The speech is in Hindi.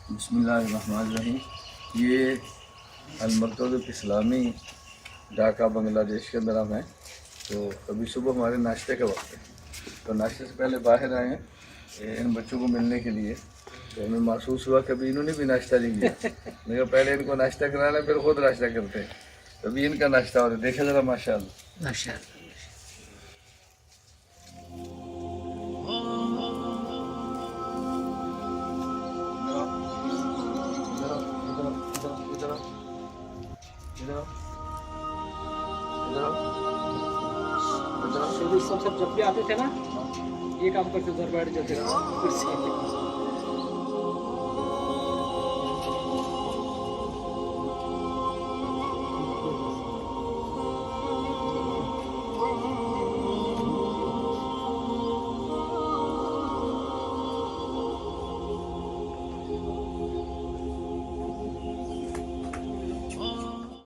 बिस्मिल्लाहिर्रहमानिर्रहीम। ये अलमकतब इस्लामी ढाका बांग्लादेश के अंदर हम हैं। तो अभी सुबह हमारे नाश्ते का वक्त है, तो नाश्ते से पहले बाहर आए हैं इन बच्चों को मिलने के लिए। तो हमें महसूस हुआ कभी इन्होंने भी नाश्ता नहीं किया, लेकिन पहले इनको नाश्ता कराना फिर खुद नाश्ता करते हैं। तभी इनका नाश्ता हो रहा है, देखा जरा माशाअल्लाह माशाअल्लाह। सब जब भी आते थे ना ये काम करते, उधर बैठ जाते थे कुर्सी।